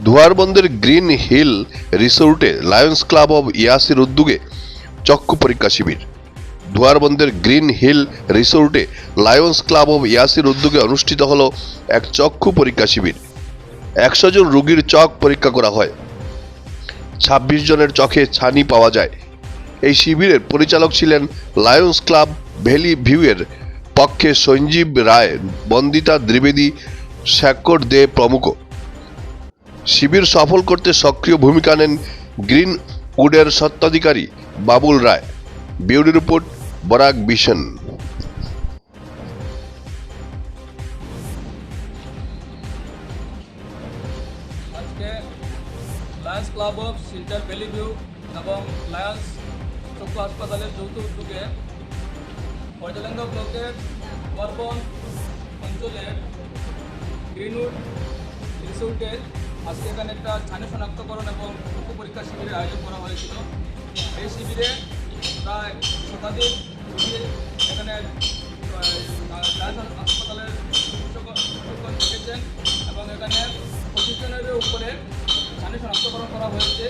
ধোয়ারবন্দের green hill রিসোর্টে Lions club of Yasir উদ্যোগে চক্ষু পরীক্ষা শিবির। ধোয়ারবন্দের গ্রিন হিল রিসোর্টে লায়ন্স ক্লাব অব ইয়াসির উদ্যোগে অনুষ্ঠিত হল এক চক্ষু পরীক্ষা শিবির। 100 জন রোগীর চোখ পরীক্ষা করা হয়। 26 জনের চোখে ছানি পাওয়া যায়। এই শিবিরের পরিচালক ছিলেন লায়ন্স ক্লাব ভ্যালি ভিউয়ের পক্ষে সঞ্জীব রায়, বন্দিতা দ্বিবেদী, শেখর দে প্রমুখ। শিবির সফল করতে সক্রিয় ভূমিকা নেন গ্রিন উডের স্বত্বাধিকারী Babul Roy. Bureau report, Barak vision. আজকে Lions club of Silchar valley view এবং লায়ন্স চক্ষু হাসপাতালের যৌথ উদ্যোগে ফয়জলেঙ্গা ব্লকের বর্বন অঞ্চলের গ্রিনউড রিসোর্টে আজকে এখানে একটা ছানি শনাক্তকরণ এবং চক্ষু পরীক্ষা শিবিরের আয়োজন করা হয়েছিল। এই শিবিরে প্রায় শতাধিক রোগী এখানে লায়ন্স হাসপাতালের চিকিৎসকগণ দেখেছেন এবং এখানে 25 জনের উপরে ছানি শনাক্তকরণ করা হয়েছে।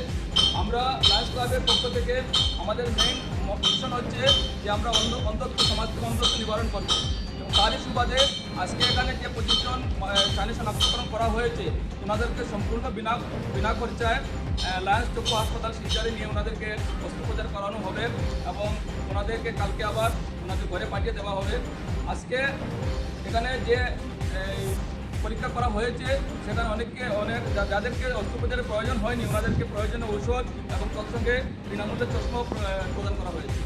আমরা লায়ন্স ক্লাবের পক্ষ থেকে আমাদের মেইন মিশন হচ্ছে যে আমরা অন্ধত্ব সমাজ থেকে অন্ধত্ব নিবারণ করব এবং তারই সুবাদে আজকে এখানে যে 25 জন ছানি শনাক্তকরণ করা হয়েছে ওনাদেরকে সম্পূর্ণ বিনা খরচায় লায়ন্স চক্ষু হাসপাতাল শিলচরে নিয়ে ওনাদেরকে অস্ত্রোপচার করানো হবে এবং ওনাদেরকে কালকে আবার ওনাদের ঘরে পাঠিয়ে দেওয়া হবে। আজকে এখানে যে পরীক্ষা করা হয়েছে সেখানে অনেক যাদেরকে অস্ত্রোপচারের প্রয়োজন হয়নি ওনাদেরকে প্রয়োজনীয় ঔষধ এবং তৎসঙ্গে বিনামূল্যে চশমা প্রদান করা হয়েছে।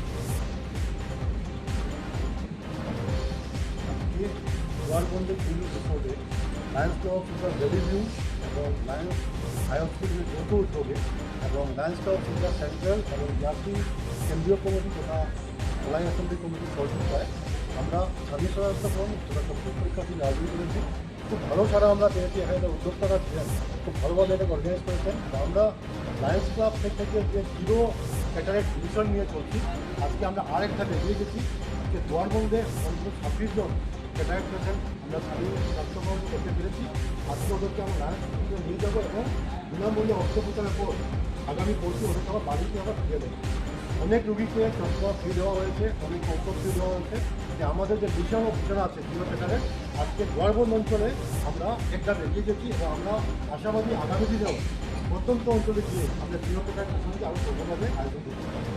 ধোয়ারবন্দের গ্রিন রিসোর্টে Lions club of Silchar valley view এবং লায়ন্স হাই হসপিটালের যৌথ উদ্যোগে এবং Lions club of Silchar central এবং ইয়াসি কেন্দ্রীয় কমিটি তথা ধলাই অ্যাসেম্বলি কমিটির সহযোগিতায় আমরা ছানি শনাক্তকরণ তথা চক্ষু পরীক্ষা শিবির আয়োজন করেছি। খুব ভালো সারা আমরা পেয়েছি। এখানে উদ্যোক্তারা ছিলেন, খুব ভালোভাবে এটাকে অর্গানাইজ করেছেন। আমরা লায়ন্স ক্লাব থেকে যে জিরো ক্যাটারেক্ট ডিভিশন নিয়ে চলছি, আজকে আমরা আরেকটা এগিয়ে গেছি। আজকে ধোয়ারবন্দে অন্তত 26 জন ক্যাটারেক্ট পেশেন্ট আমরা ছানি শনাক্তকরণ করতে পেরেছি। আজকে ওদেরকে আমরা লায়ন্স হসপিটালে নিয়ে যাবো এবং বিনামূল্যে অস্ত্রোপচারের পর আগামী পরশু ওদেরকে আবার বাড়িতে আবার ফিরে দেবো। অনেক রুগীকে চশমা ফ্রি দেওয়া হয়েছে, অনেক ঔষধ ফ্রি দেওয়া হয়েছে। যে আমাদের যে মিশন আছে জিরো ক্যাটারেক্ট, আজকে ধোয়ারবন্দ অঞ্চলে আমরা একটা এগিয়ে গেছি এবং আমরা আশাবাদী আগামী দিনেও প্রত্যন্ত অঞ্চলে গিয়ে আমরা জিরো ক্যাটারেক্ট মিশনকে আরও সফলভাবে আয়োজন করতে পারি।